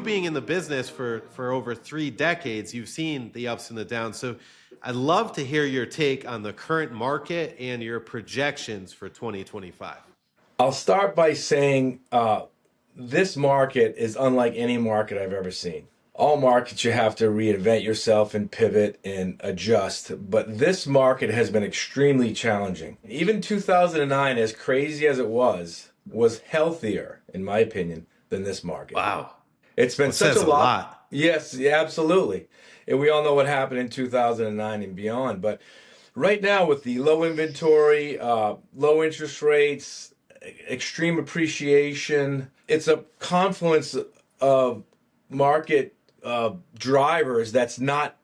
being in the business for over 3 decades, you've seen the ups and the downs. So I'd love to hear your take on the current market and your projections for 2025. I'll start by saying this market is unlike any market I've ever seen. All markets, you have to reinvent yourself and pivot and adjust. But this market has been extremely challenging. Even 2009, as crazy as it was healthier, in my opinion, than this market. Wow. It's been such a lot. Yes, yeah, absolutely. And we all know what happened in 2009 and beyond. But right now, with the low inventory, low interest rates, extreme appreciation, it's a confluence of market drivers that's not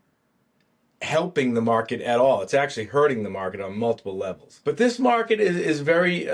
helping the market at all. It's actually hurting the market on multiple levels. But this market is very,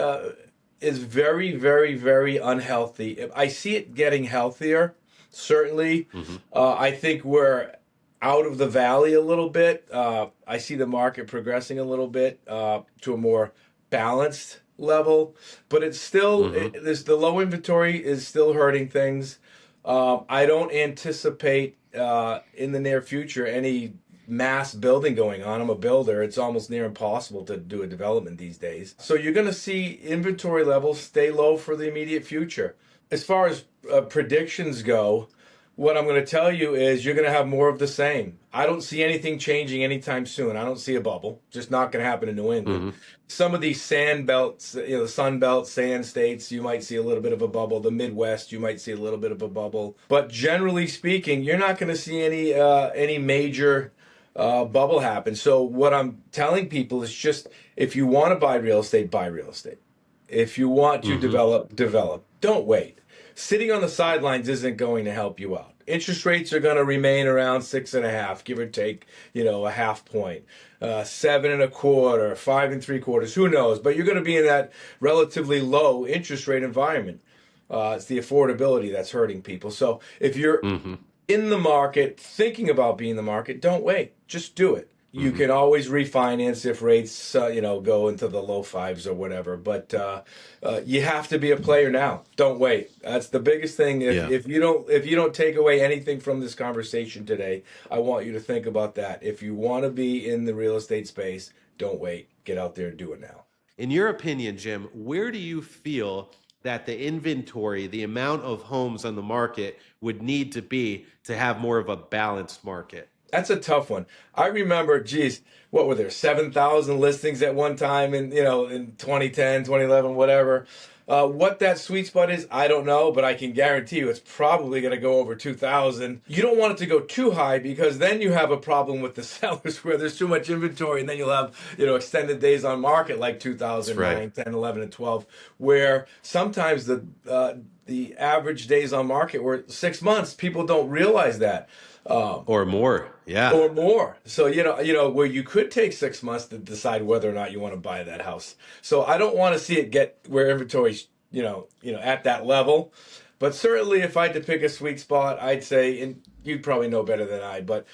very, very unhealthy. I see it getting healthier, certainly. I think we're out of the valley a little bit. I see the market progressing a little bit to a more balanced level, but it's still, the low inventory is still hurting things. I don't anticipate in the near future any mass building going on. I'm a builder. It's almost near impossible to do a development these days. So you're going to see inventory levels stay low for the immediate future. As far as predictions go, what I'm going to tell you is you're going to have more of the same. I don't see anything changing anytime soon. I don't see a bubble. Just not going to happen in New England. Some of these sand belts, the Sun Belt, sand states, you might see a little bit of a bubble. The Midwest, you might see a little bit of a bubble. But generally speaking, you're not going to see any major bubble happen. So what I'm telling people is just, if you want to buy real estate, buy real estate. If you want to develop. Don't wait. Sitting on the sidelines isn't going to help you out. Interest rates are going to remain around 6.5, give or take, a half point, 7.25, 5.75. Who knows? But you're going to be in that relatively low interest rate environment. It's the affordability that's hurting people. So if you're in the market, thinking about being in the market, don't wait. Just do it. You can always refinance if rates, go into the low fives or whatever. But you have to be a player now. Don't wait. That's the biggest thing. If you don't take away anything from this conversation today, I want you to think about that. If you want to be in the real estate space, don't wait. Get out there and do it now. In your opinion, Jim, where do you feel that the inventory, the amount of homes on the market would need to be to have more of a balanced market? That's a tough one. I remember, what were there, 7,000 listings at one time in 2010, 2011, whatever. What that sweet spot is, I don't know, but I can guarantee you it's probably going to go over 2,000. You don't want it to go too high because then you have a problem with the sellers where there's too much inventory, and then you'll have extended days on market like 2009, 10, 11, and 12, where sometimes the average days on market were 6 months. People don't realize that. Or more, yeah. Or more. So, where you could take 6 months to decide whether or not you want to buy that house. So I don't want to see it get where inventory's, at that level. But certainly if I had to pick a sweet spot, I'd say, and you'd probably know better than I, but,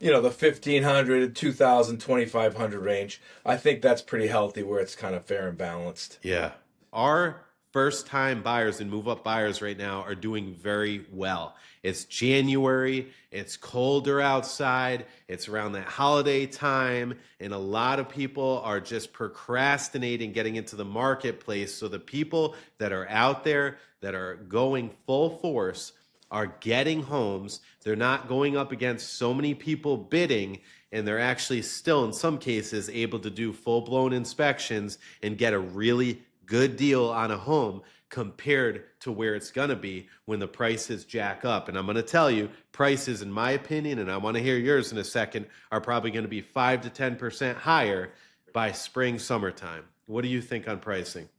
the 1,500, 2,000, 2,500 range, I think that's pretty healthy where it's kind of fair and balanced. Yeah. Our first-time buyers and move-up buyers right now are doing very well. It's January, it's colder outside, it's around that holiday time, and a lot of people are just procrastinating getting into the marketplace. So the people that are out there that are going full force are getting homes. They're not going up against so many people bidding, and they're actually still, in some cases, able to do full-blown inspections and get a really good deal on a home compared to where it's going to be when the prices jack up. And I'm going to tell you, prices, in my opinion, and I want to hear yours in a second, are probably going to be 5 to 10% higher by spring, summertime. What do you think on pricing?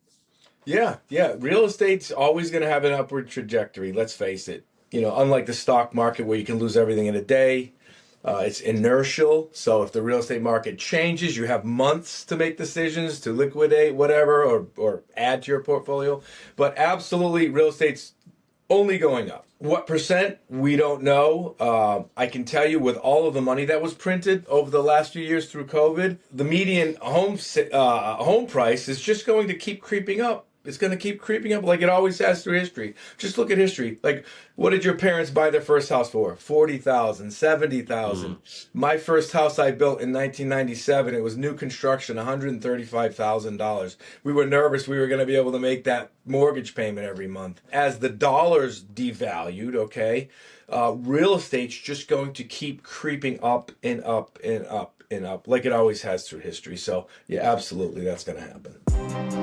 Yeah. Real estate's always going to have an upward trajectory. Let's face it. Unlike the stock market where you can lose everything in a day, it's inertial. So if the real estate market changes, you have months to make decisions to liquidate whatever or add to your portfolio. But absolutely, real estate's only going up. What percent? We don't know. I can tell you with all of the money that was printed over the last few years through COVID, the median home price is just going to keep creeping up. It's going to keep creeping up like it always has through history. Just look at history. Like, what did your parents buy their first house for? $40,000, $70,000. My first house I built in 1997, it was new construction, $135,000. We were nervous we were going to be able to make that mortgage payment every month. As the dollar's devalued, okay, real estate's just going to keep creeping up and up and up and up like it always has through history. So, yeah, absolutely, that's going to happen.